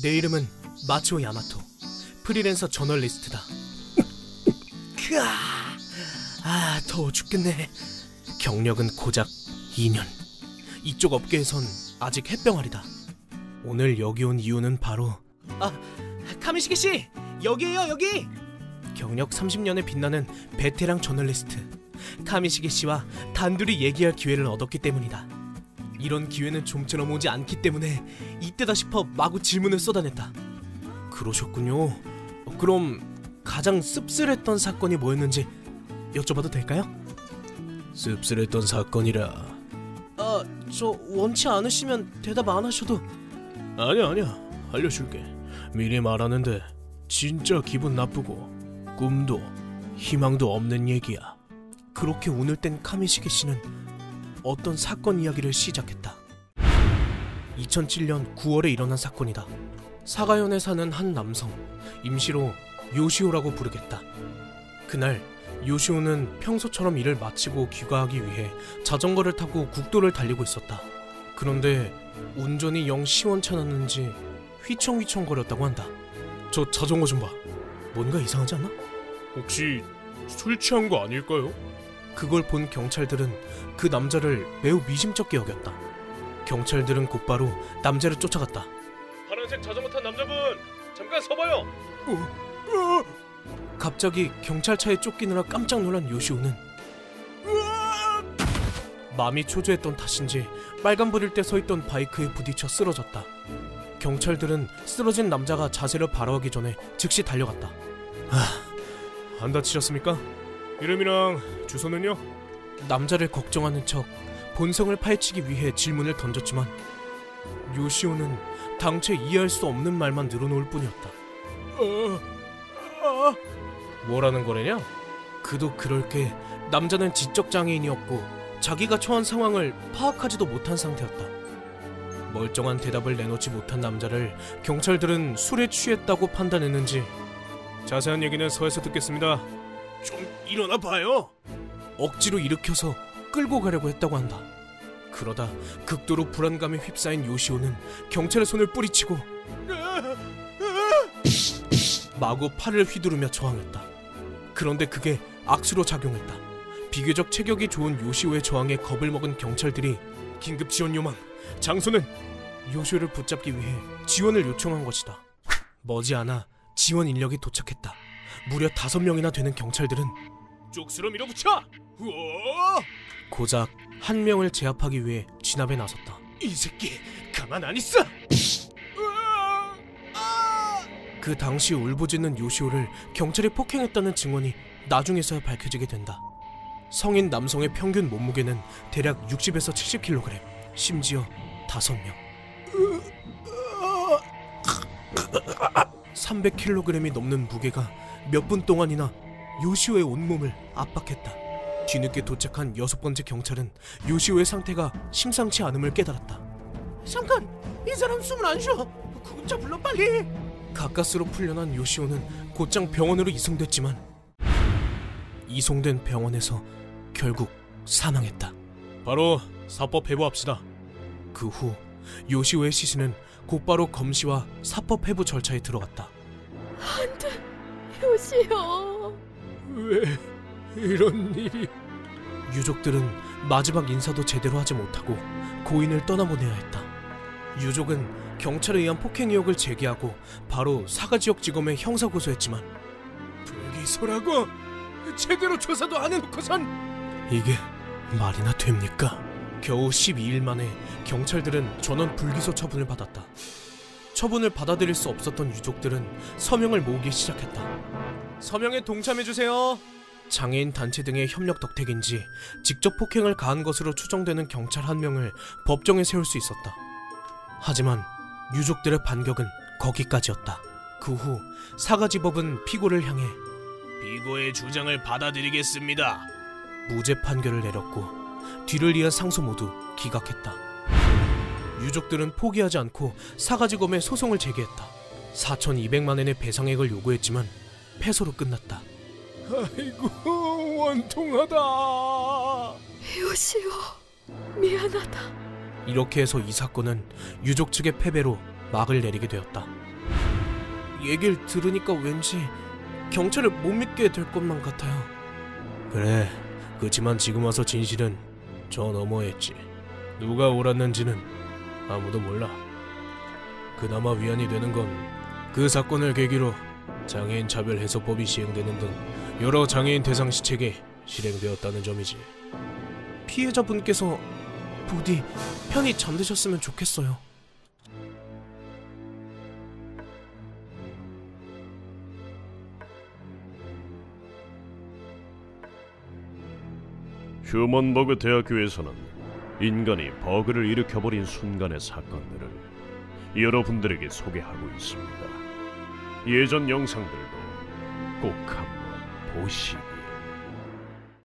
내 이름은 마츠오 야마토, 프리랜서 저널리스트다. 더워 죽겠네. 경력은 고작 2년. 이쪽 업계에선 아직 햇병아리다. 오늘 여기 온 이유는 바로 카미시게 씨! 여기에요, 여기! 경력 30년에 빛나는 베테랑 저널리스트 카미시게 씨와 단둘이 얘기할 기회를 얻었기 때문이다. 이런 기회는 좀처럼 오지 않기 때문에 이때다 싶어 마구 질문을 쏟아냈다. 그러셨군요. 그럼 가장 씁쓸했던 사건이 뭐였는지 여쭤봐도 될까요? 씁쓸했던 사건이라... 저 원치 않으시면 대답 안 하셔도... 아니야, 알려줄게. 미리 말하는데 진짜 기분 나쁘고 꿈도 희망도 없는 얘기야. 그렇게 운을 뗀 카미시게 씨는 어떤 사건 이야기를 시작했다. 2007년 9월에 일어난 사건이다. 사가현에 사는 한 남성, 임시로 요시오라고 부르겠다. 그날 요시오는 평소처럼 일을 마치고 귀가하기 위해 자전거를 타고 국도를 달리고 있었다. 그런데 운전이 영 시원찮았는지 휘청휘청거렸다고 한다. 저 자전거 좀 봐. 뭔가 이상하지 않아? 혹시 술 취한 거 아닐까요? 그걸 본 경찰들은 그 남자를 매우 미심쩍게 여겼다. 경찰들은 곧바로 남자를 쫓아갔다. 파란색 자전거 탄 남자분! 잠깐 서봐요! 갑자기 경찰차에 쫓기느라 깜짝 놀란 요시오는 마음이 초조했던 탓인지 빨간불일 때 서있던 바이크에 부딪혀 쓰러졌다. 경찰들은 쓰러진 남자가 자세를 바로하기 전에 즉시 달려갔다. 안 다치셨습니까? 이름이랑 주소는요? 남자를 걱정하는 척 본성을 파헤치기 위해 질문을 던졌지만 요시오는 당최 이해할 수 없는 말만 늘어놓을 뿐이었다. 뭐라는 거래냐? 그도 그럴 게 남자는 지적장애인이었고 자기가 처한 상황을 파악하지도 못한 상태였다. 멀쩡한 대답을 내놓지 못한 남자를 경찰들은 술에 취했다고 판단했는지 자세한 얘기는 서에서 듣겠습니다. 좀 일어나 봐요. 억지로 일으켜서 끌고 가려고 했다고 한다. 그러다 극도로 불안감에 휩싸인 요시오는 경찰의 손을 뿌리치고 마구 팔을 휘두르며 저항했다. 그런데 그게 악수로 작용했다. 비교적 체격이 좋은 요시오의 저항에 겁을 먹은 경찰들이 긴급 지원 요망, 장소는 요시오를 붙잡기 위해 지원을 요청한 것이다. 머지않아 지원 인력이 도착했다. 무려 5명이나 되는 경찰들은 쪽수로 밀어붙여! 우와! 고작 한 명을 제압하기 위해 진압에 나섰다. 이 새끼 가만 안 있어! 그 당시 울부짖는 요시오를 경찰이 폭행했다는 증언이 나중에서야 밝혀지게 된다. 성인 남성의 평균 몸무게는 대략 60에서 70kg, 심지어 5명. 300kg이 넘는 무게가 몇 분 동안이나 요시오의 온몸을 압박했다. 뒤늦게 도착한 6번째 경찰은 요시오의 상태가 심상치 않음을 깨달았다. 잠깐! 이 사람 숨을 안 쉬어! 구급차 불러 빨리! 가까스로 풀려난 요시오는 곧장 병원으로 이송됐지만 이송된 병원에서 결국 사망했다. 바로 사법 회부합시다. 그 후 요시오의 시신은 곧바로 검시와 사법 회부 절차에 들어갔다. 안 돼, 요시오. 왜 이런 일이... 유족들은 마지막 인사도 제대로 하지 못하고 고인을 떠나보내야 했다. 유족은 경찰에 의한 폭행 의혹을 제기하고 바로 사가지역지검에 형사고소했지만 불기소라고? 제대로 조사도 안 해놓고선... 이게 말이나 됩니까? 겨우 12일 만에 경찰들은 전원 불기소 처분을 받았다. 처분을 받아들일 수 없었던 유족들은 서명을 모으기 시작했다. 서명에 동참해주세요. 장애인 단체 등의 협력 덕택인지 직접 폭행을 가한 것으로 추정되는 경찰 1명을 법정에 세울 수 있었다. 하지만 유족들의 반격은 거기까지였다. 그 후 사가지법은 피고를 향해 피고의 주장을 받아들이겠습니다. 무죄 판결을 내렸고 뒤를 이은 상소 모두 기각했다. 유족들은 포기하지 않고 사가지검에 소송을 제기했다. 4,200만엔의 배상액을 요구했지만 패소로 끝났다. 아이고 원통하다. 요시오, 미안하다. 이렇게 해서 이 사건은 유족 측의 패배로 막을 내리게 되었다. 얘길 들으니까 왠지 경찰을 못 믿게 될 것만 같아요. 그래, 그치만 지금 와서 진실은 저 너머에 있지. 누가 옳았는지는 아무도 몰라. 그나마 위안이 되는 건 그 사건을 계기로 장애인 차별 해소법이 시행되는 등 여러 장애인 대상 시책이 실행되었다는 점이지. 피해자분께서 부디 편히 잠드셨으면 좋겠어요. 휴먼버그 대학교에서는 인간이 버그를 일으켜버린 순간의 사건들을 여러분들에게 소개하고 있습니다. 예전 영상들도 꼭 한번 보시기.